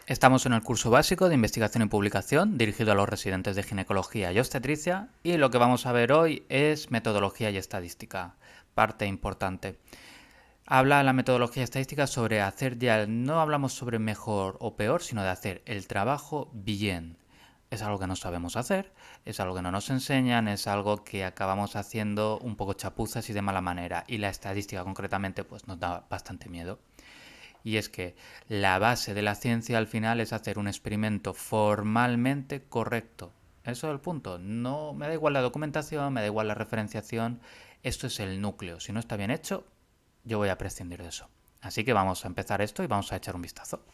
Estamos en el curso básico de investigación y publicación dirigido a los residentes de ginecología y obstetricia y lo que vamos a ver hoy es metodología y estadística, parte importante. Habla la metodología estadística sobre hacer ya, no hablamos sobre mejor o peor, sino de hacer el trabajo bien. Es algo que no sabemos hacer, es algo que no nos enseñan, es algo que acabamos haciendo un poco chapuzas y de mala manera. Y la estadística concretamente pues nos da bastante miedo. Y es que la base de la ciencia al final es hacer un experimento formalmente correcto. Eso es el punto. No me da igual la documentación, me da igual la referenciación. Esto es el núcleo. Si no está bien hecho, yo voy a prescindir de eso. Así que vamos a empezar esto y vamos a echar un vistazo.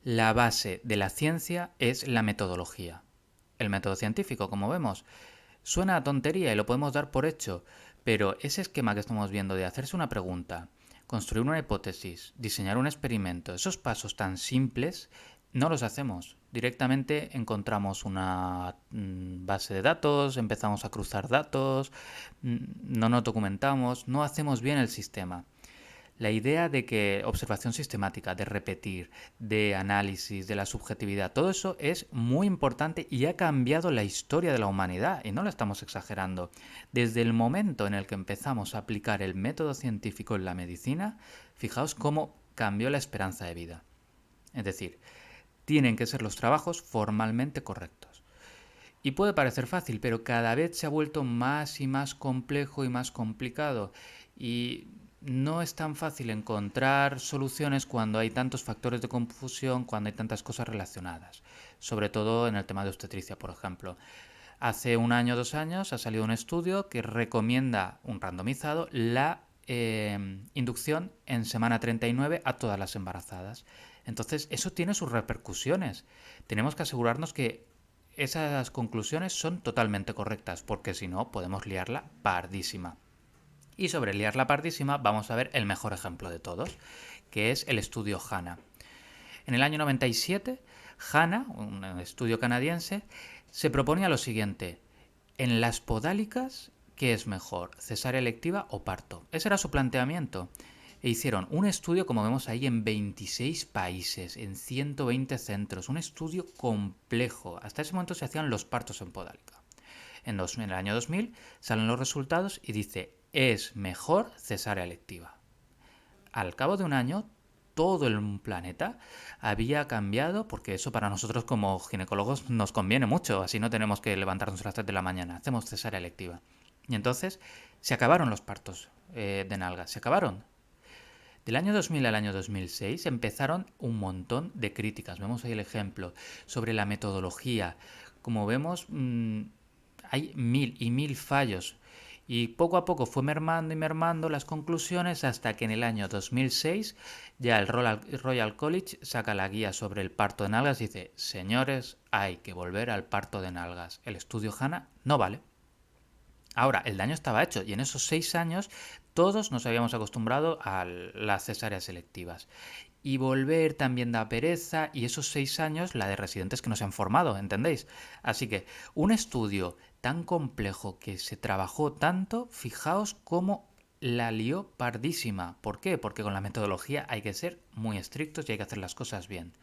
La base de la ciencia es la metodología. El método científico, como vemos, suena a tontería y lo podemos dar por hecho, pero ese esquema que estamos viendo de hacerse una pregunta, construir una hipótesis, diseñar un experimento, esos pasos tan simples, no los hacemos. Directamente encontramos una base de datos, empezamos a cruzar datos, no nos documentamos, no hacemos bien el sistema. La idea de que observación sistemática, de repetir, de análisis, de la subjetividad, todo eso es muy importante y ha cambiado la historia de la humanidad, y no lo estamos exagerando. Desde el momento en el que empezamos a aplicar el método científico en la medicina, fijaos cómo cambió la esperanza de vida. Es decir, tienen que ser los trabajos formalmente correctos. Y puede parecer fácil, pero cada vez se ha vuelto más y más complejo y más complicado. Y no es tan fácil encontrar soluciones cuando hay tantos factores de confusión, cuando hay tantas cosas relacionadas. Sobre todo en el tema de obstetricia, por ejemplo. Hace un año o 2 años ha salido un estudio que recomienda, un randomizado, la inducción en semana 39 a todas las embarazadas. Entonces, eso tiene sus repercusiones. Tenemos que asegurarnos que esas conclusiones son totalmente correctas, porque si no, podemos liarla pardísima. Y sobre liarla pardísima, vamos a ver el mejor ejemplo de todos, que es el estudio HANA. En el año 97, HANA, un estudio canadiense, se proponía lo siguiente: en las podálicas, ¿qué es mejor, cesárea electiva o parto? Ese era su planteamiento. E hicieron un estudio, como vemos ahí, en 26 países, en 120 centros, un estudio complejo. Hasta ese momento se hacían los partos en podálica. En el año 2000 salen los resultados y dice, es mejor cesárea electiva. Al cabo de un año, todo el planeta había cambiado, porque eso para nosotros como ginecólogos nos conviene mucho, así no tenemos que levantarnos a las 3 de la mañana, hacemos cesárea electiva. Y entonces se acabaron los partos de nalgas, se acabaron. Del año 2000 al año 2006 empezaron un montón de críticas. Vemos ahí el ejemplo sobre la metodología. Como vemos, hay mil y mil fallos. Y poco a poco fue mermando y mermando las conclusiones hasta que en el año 2006 ya el Royal College saca la guía sobre el parto de nalgas y dice, señores, hay que volver al parto de nalgas. El estudio HANA no vale. Ahora, el daño estaba hecho y en esos 6 años todos nos habíamos acostumbrado a las cesáreas selectivas. Y volver también da pereza y esos 6 años la de residentes que no se han formado, ¿entendéis? Así que un estudio tan complejo que se trabajó tanto, fijaos cómo la lió pardísima. ¿Por qué? Porque con la metodología hay que ser muy estrictos y hay que hacer las cosas bien.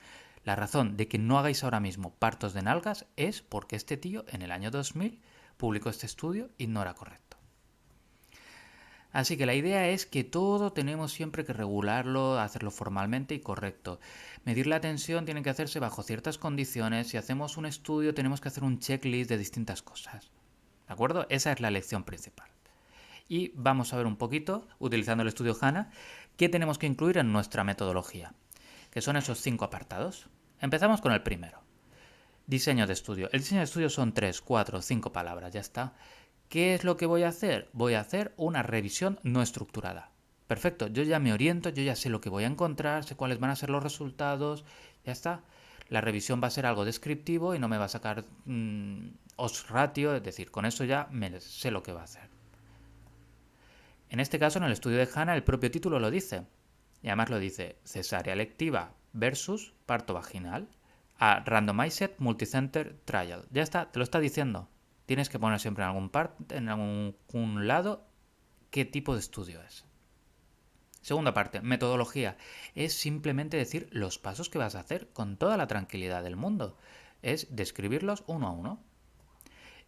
La razón de que no hagáis ahora mismo partos de nalgas es porque este tío en el año 2000 publicó este estudio y no era correcto. Así que la idea es que todo tenemos siempre que regularlo, hacerlo formalmente y correcto. Medir la tensión tiene que hacerse bajo ciertas condiciones. Si hacemos un estudio tenemos que hacer un checklist de distintas cosas. ¿De acuerdo? Esa es la lección principal. Y vamos a ver un poquito, utilizando el estudio HANA, qué tenemos que incluir en nuestra metodología, que son esos 5 apartados. Empezamos con el primero. Diseño de estudio. El diseño de estudio son 3, 4, 5 palabras, ya está. ¿Qué es lo que voy a hacer? Voy a hacer una revisión no estructurada. Perfecto, yo ya me oriento, yo ya sé lo que voy a encontrar, sé cuáles van a ser los resultados, ya está. La revisión va a ser algo descriptivo y no me va a sacar os ratio, es decir, con eso ya sé lo que va a hacer. En este caso, en el estudio de HANA, el propio título lo dice. Y además lo dice, cesárea electiva versus parto vaginal a randomized multicenter trial. Ya está, te lo está diciendo. Tienes que poner siempre en algún lado qué tipo de estudio es. Segunda parte, metodología. Es simplemente decir los pasos que vas a hacer con toda la tranquilidad del mundo. Es describirlos uno a uno.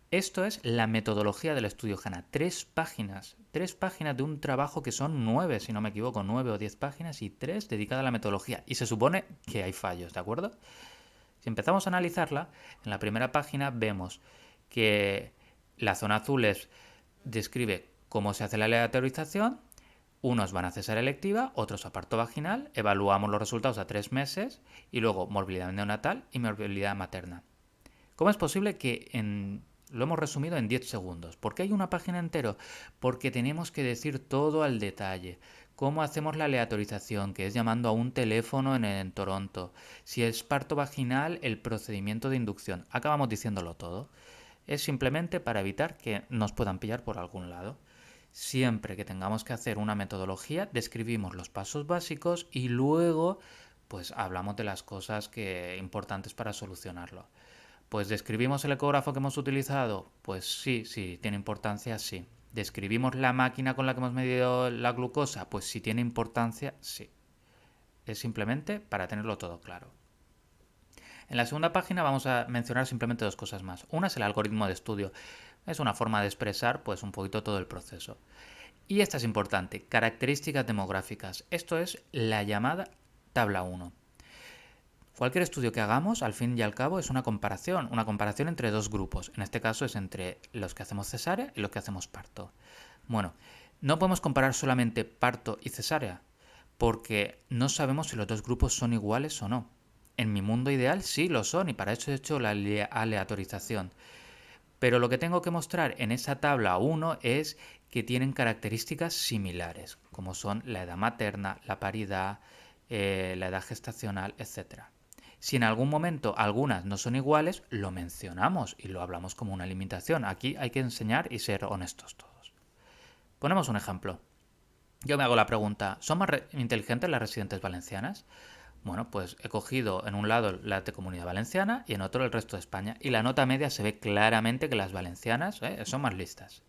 Esto es la metodología del estudio HANA. 3 páginas. 3 páginas de un trabajo que son 9, si no me equivoco, 9 o 10 páginas y 3 dedicadas a la metodología. Y se supone que hay fallos, ¿de acuerdo? Si empezamos a analizarla, en la primera página vemos que la zona azul describe cómo se hace la aleatorización. Unos van a cesárea electiva, otros a parto vaginal, evaluamos los resultados a 3 meses y luego morbilidad neonatal y morbilidad materna. ¿Cómo es posible que lo hemos resumido en 10 segundos? ¿Por qué hay una página entera? Porque tenemos que decir todo al detalle. ¿Cómo hacemos la aleatorización? Que es llamando a un teléfono en Toronto. Si es parto vaginal, el procedimiento de inducción. Acabamos diciéndolo todo. Es simplemente para evitar que nos puedan pillar por algún lado. Siempre que tengamos que hacer una metodología, describimos los pasos básicos y luego pues hablamos de las cosas importantes para solucionarlo. Pues describimos el ecógrafo que hemos utilizado, pues sí, tiene importancia, sí. Describimos la máquina con la que hemos medido la glucosa, pues sí tiene importancia, sí. Es simplemente para tenerlo todo claro. En la segunda página vamos a mencionar simplemente 2 cosas más. Una es el algoritmo de estudio. Es una forma de expresar pues un poquito todo el proceso. Y esta es importante, características demográficas. Esto es la llamada tabla 1. Cualquier estudio que hagamos, al fin y al cabo, es una comparación entre 2 grupos. En este caso es entre los que hacemos cesárea y los que hacemos parto. Bueno, no podemos comparar solamente parto y cesárea, porque no sabemos si los 2 grupos son iguales o no. En mi mundo ideal sí lo son y para eso he hecho la aleatorización. Pero lo que tengo que mostrar en esa tabla 1 es que tienen características similares, como son la edad materna, la paridad, la edad gestacional, etc. Si en algún momento algunas no son iguales, lo mencionamos y lo hablamos como una limitación. Aquí hay que enseñar y ser honestos todos. Ponemos un ejemplo. Yo me hago la pregunta, ¿son más inteligentes las residentes valencianas? Bueno, pues he cogido en un lado las de Comunidad Valenciana y en otro el resto de España. Y la nota media se ve claramente que las valencianas son más listas.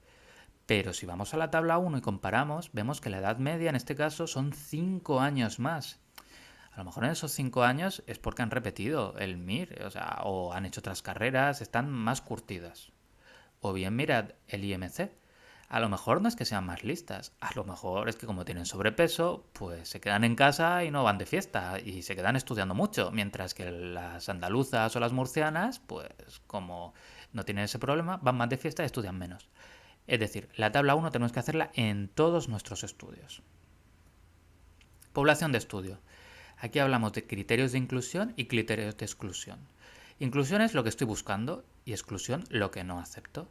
Pero si vamos a la tabla 1 y comparamos, vemos que la edad media en este caso son 5 años más. A lo mejor en esos 5 años es porque han repetido el MIR, o han hecho otras carreras, están más curtidas. O bien mirad el IMC. A lo mejor no es que sean más listas, a lo mejor es que como tienen sobrepeso, pues se quedan en casa y no van de fiesta y se quedan estudiando mucho, mientras que las andaluzas o las murcianas, pues como no tienen ese problema, van más de fiesta y estudian menos. Es decir, la tabla 1 tenemos que hacerla en todos nuestros estudios. Población de estudio. Aquí hablamos de criterios de inclusión y criterios de exclusión. Inclusión es lo que estoy buscando y exclusión lo que no acepto.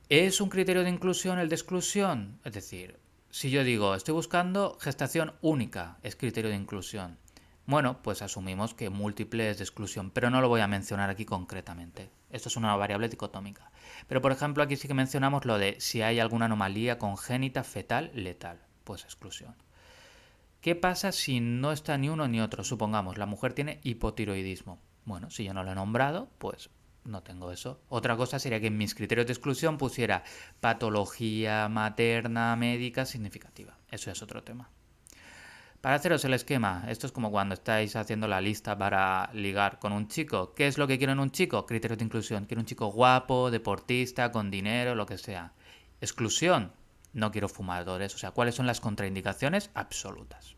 ¿Es un criterio de inclusión el de exclusión? Es decir, si yo digo estoy buscando gestación única, es criterio de inclusión. Bueno, pues asumimos que múltiple es de exclusión, pero no lo voy a mencionar aquí concretamente. Esto es una variable dicotómica. Pero por ejemplo aquí sí que mencionamos lo de si hay alguna anomalía congénita, fetal, letal, pues exclusión. ¿Qué pasa si no está ni uno ni otro? Supongamos, la mujer tiene hipotiroidismo. Bueno, si yo no lo he nombrado, pues no tengo eso. Otra cosa sería que en mis criterios de exclusión pusiera patología materna médica significativa. Eso es otro tema. Para haceros el esquema, esto es como cuando estáis haciendo la lista para ligar con un chico. ¿Qué es lo que quiero en un chico? Criterios de inclusión. Quiero un chico guapo, deportista, con dinero, lo que sea. Exclusión. No quiero fumadores. O sea, ¿cuáles son las contraindicaciones absolutas?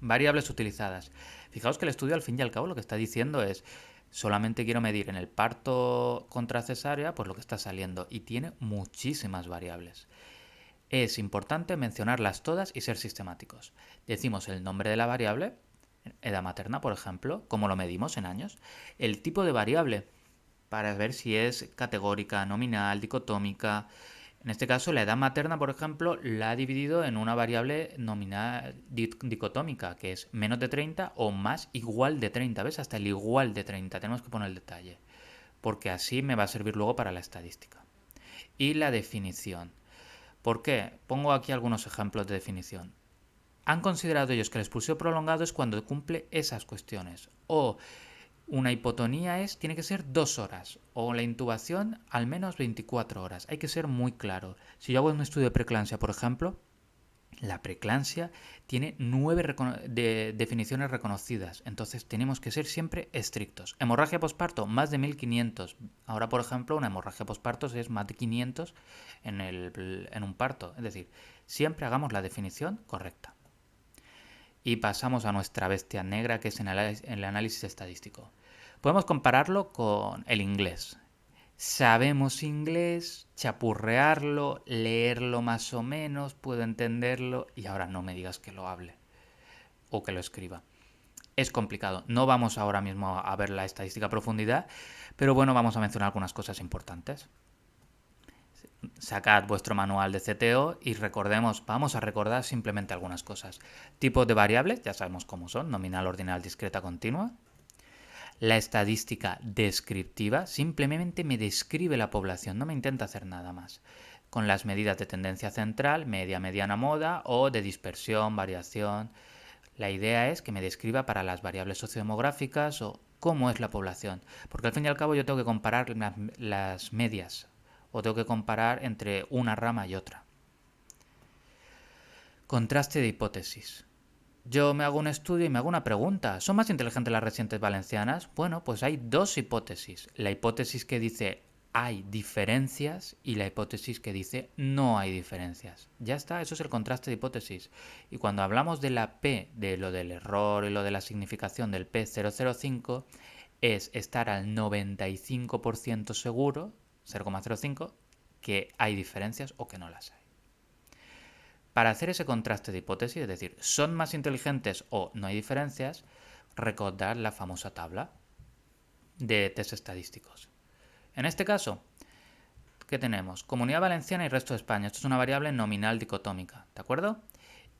Variables utilizadas. Fijaos que el estudio al fin y al cabo lo que está diciendo es solamente quiero medir en el parto contra cesárea pues lo que está saliendo y tiene muchísimas variables. Es importante mencionarlas todas y ser sistemáticos. Decimos el nombre de la variable, edad materna por ejemplo, cómo lo medimos en años, el tipo de variable para ver si es categórica, nominal, dicotómica. En este caso, la edad materna, por ejemplo, la ha dividido en una variable nominal dicotómica, que es menos de 30 o más igual de 30. ¿Ves? Hasta el igual de 30. Tenemos que poner el detalle, porque así me va a servir luego para la estadística. Y la definición. ¿Por qué? Pongo aquí algunos ejemplos de definición. Han considerado ellos que el expulsivo prolongado es cuando cumple esas cuestiones. O una hipotonía tiene que ser 2 horas o la intubación al menos 24 horas. Hay que ser muy claro. Si yo hago un estudio de preeclampsia, por ejemplo, La preeclampsia tiene 9 definiciones reconocidas, entonces tenemos que ser siempre estrictos. Hemorragia posparto, más de 1500. Ahora, por ejemplo, una hemorragia posparto es más de 500 en un parto. Es decir, siempre hagamos la definición correcta. Y pasamos a nuestra bestia negra, que es en el análisis estadístico. Podemos compararlo con el inglés. Sabemos inglés, chapurrearlo, leerlo más o menos, puedo entenderlo y ahora no me digas que lo hable o que lo escriba. Es complicado. No vamos ahora mismo a ver la estadística a profundidad, pero bueno, vamos a mencionar algunas cosas importantes. Sacad vuestro manual de CTO y vamos a recordar simplemente algunas cosas. Tipos de variables, ya sabemos cómo son, nominal, ordinal, discreta, continua. La estadística descriptiva simplemente me describe la población, no me intenta hacer nada más. Con las medidas de tendencia central, media, mediana, moda o de dispersión, variación. La idea es que me describa para las variables sociodemográficas o cómo es la población. Porque al fin y al cabo yo tengo que comparar las medias o tengo que comparar entre una rama y otra. Contraste de hipótesis. Yo me hago un estudio y me hago una pregunta. ¿Son más inteligentes las residentes valencianas? Bueno, pues hay dos hipótesis. La hipótesis que dice hay diferencias y la hipótesis que dice no hay diferencias. Ya está, eso es el contraste de hipótesis. Y cuando hablamos de la P, de lo del error y lo de la significación del P005, es estar al 95% seguro, 0,05, que hay diferencias o que no las hay. Para hacer ese contraste de hipótesis, es decir, son más inteligentes o no hay diferencias, recordar la famosa tabla de test estadísticos. En este caso, ¿qué tenemos? Comunidad Valenciana y resto de España. Esto es una variable nominal dicotómica, ¿de acuerdo?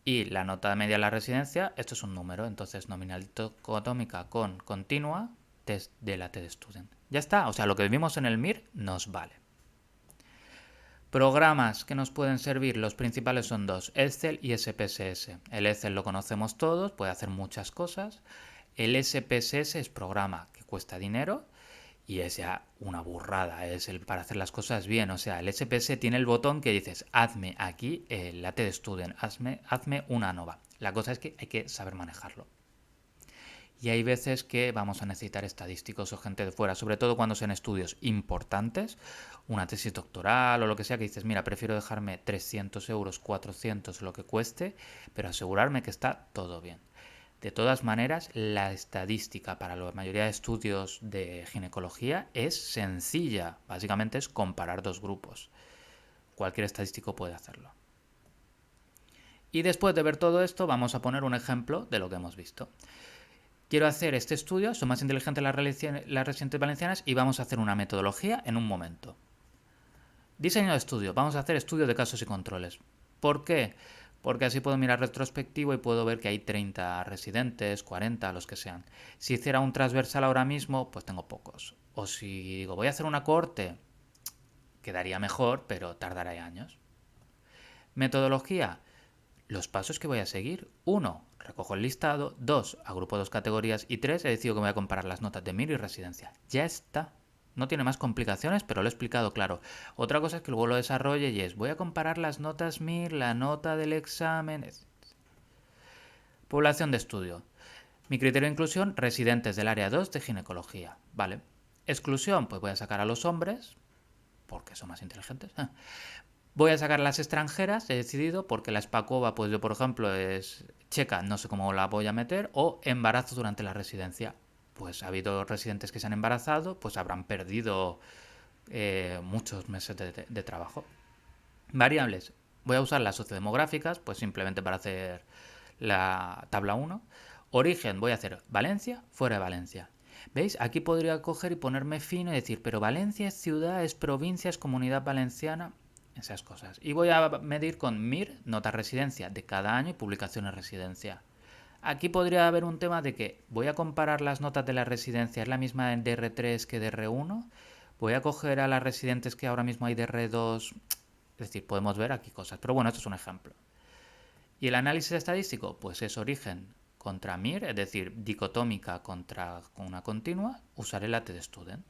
Y la nota media de la residencia, esto es un número, entonces nominal dicotómica con continua, test de la TestStudent. Ya está, o sea, lo que vimos en el MIR nos vale. Programas que nos pueden servir, los principales son dos, Excel y SPSS. El Excel lo conocemos todos, puede hacer muchas cosas. El SPSS es programa que cuesta dinero y es ya una burrada, es el para hacer las cosas bien. O sea, el SPSS tiene el botón que dices, hazme aquí el TestStudent, hazme una ANOVA. La cosa es que hay que saber manejarlo. Y hay veces que vamos a necesitar estadísticos o gente de fuera, sobre todo cuando sean estudios importantes, una tesis doctoral o lo que sea, que dices, mira, prefiero dejarme 300 euros, 400, lo que cueste, pero asegurarme que está todo bien. De todas maneras, la estadística para la mayoría de estudios de ginecología es sencilla. Básicamente es comparar dos grupos. Cualquier estadístico puede hacerlo. Y después de ver todo esto, vamos a poner un ejemplo de lo que hemos visto. Quiero hacer este estudio, son más inteligentes las residentes valencianas y vamos a hacer una metodología en un momento. Diseño de estudio, vamos a hacer estudio de casos y controles. ¿Por qué? Porque así puedo mirar retrospectivo y puedo ver que hay 30 residentes, 40, los que sean. Si hiciera un transversal ahora mismo, pues tengo pocos. O si digo, voy a hacer una cohorte, quedaría mejor, pero tardará años. Metodología, los pasos que voy a seguir. 1. Recojo el listado. 2. Agrupo dos categorías. Y 3. He decidido que voy a comparar las notas de MIR y residencia. Ya está. No tiene más complicaciones, pero lo he explicado claro. Otra cosa es que luego lo desarrolle y es, voy a comparar las notas MIR, la nota del examen. Población de estudio. Mi criterio de inclusión, residentes del área 2 de ginecología. Vale. Exclusión, pues voy a sacar a los hombres, porque son más inteligentes. Voy a sacar las extranjeras, he decidido, porque la Spakova, pues yo por ejemplo, es checa, no sé cómo la voy a meter, o embarazo durante la residencia. Pues ha habido residentes que se han embarazado, pues habrán perdido muchos meses de trabajo. Variables. Voy a usar las sociodemográficas, pues simplemente para hacer la tabla 1. Origen, voy a hacer Valencia, fuera de Valencia. ¿Veis? Aquí podría coger y ponerme fino y decir, pero Valencia es ciudad, es provincia, es comunidad valenciana, esas cosas. Y voy a medir con MIR, nota residencia de cada año y publicaciones residencia. Aquí podría haber un tema de que voy a comparar las notas de la residencia, es la misma en DR3 que DR1. Voy a coger a las residentes que ahora mismo hay DR2. Es decir, podemos ver aquí cosas. Pero bueno, esto es un ejemplo. ¿Y el análisis estadístico? Pues es origen contra MIR, es decir, dicotómica contra una continua, usaré la TestStudent.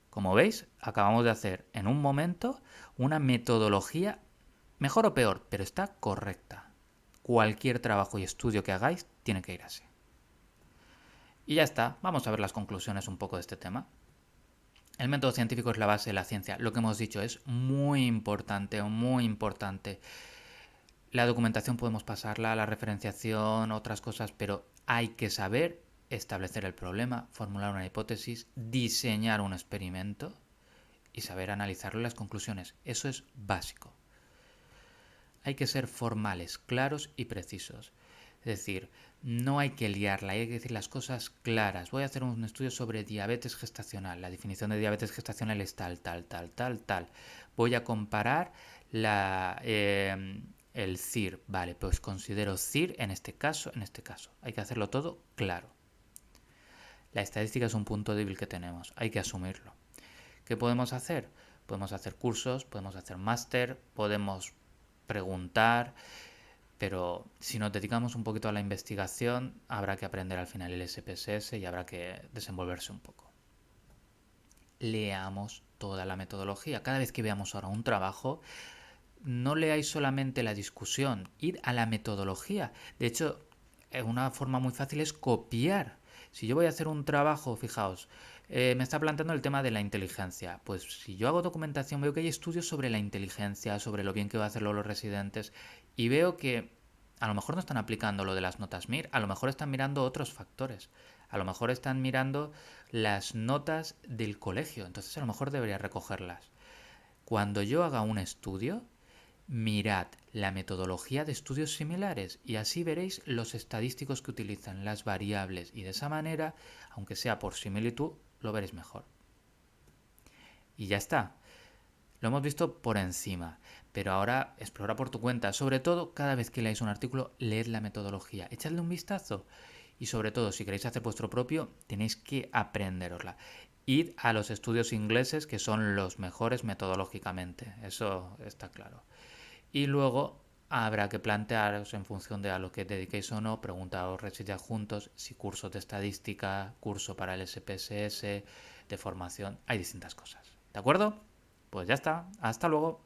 Como veis, acabamos de hacer en un momento una metodología Mejor o peor, pero está correcta. Cualquier trabajo y estudio que hagáis tiene que ir así. Y ya está, vamos a ver las conclusiones un poco de este tema. El método científico es la base de la ciencia. Lo que hemos dicho es muy importante, muy importante. La documentación podemos pasarla, la referenciación, otras cosas, pero hay que saber establecer el problema, formular una hipótesis, diseñar un experimento y saber analizarlo y las conclusiones. Eso es básico. Hay que ser formales, claros y precisos. Es decir, no hay que liarla, hay que decir las cosas claras. Voy a hacer un estudio sobre diabetes gestacional. La definición de diabetes gestacional es tal, tal, tal, tal, tal. Voy a comparar el CIR. Vale, pues considero CIR en este caso, en este caso. Hay que hacerlo todo claro. La estadística es un punto débil que tenemos, hay que asumirlo. ¿Qué podemos hacer? Podemos hacer cursos, podemos hacer máster, podemos preguntar, pero si nos dedicamos un poquito a la investigación, habrá que aprender al final el SPSS y habrá que desenvolverse un poco. Leamos toda la metodología. Cada vez que veamos ahora un trabajo, no leáis solamente la discusión, id a la metodología. De hecho, una forma muy fácil es copiar. Si yo voy a hacer un trabajo, fijaos, me está planteando el tema de la inteligencia. Pues si yo hago documentación, veo que hay estudios sobre la inteligencia, sobre lo bien que va a hacerlo los residentes, y veo que a lo mejor no están aplicando lo de las notas MIR, a lo mejor están mirando otros factores, a lo mejor están mirando las notas del colegio, entonces a lo mejor debería recogerlas. Cuando yo haga un estudio, mirad la metodología de estudios similares y así veréis los estadísticos que utilizan, las variables, y de esa manera, aunque sea por similitud, lo veréis mejor. Y ya está. Lo hemos visto por encima, pero ahora explora por tu cuenta. Sobre todo, cada vez que leáis un artículo, leed la metodología, echadle un vistazo. Y sobre todo, si queréis hacer vuestro propio, tenéis que aprenderosla. Id a los estudios ingleses, que son los mejores metodológicamente, eso está claro. Y luego habrá que plantearos en función de a lo que dediquéis o no, preguntaros ya juntos si cursos de estadística, curso para el SPSS, de formación, hay distintas cosas. ¿De acuerdo? Pues ya está, hasta luego.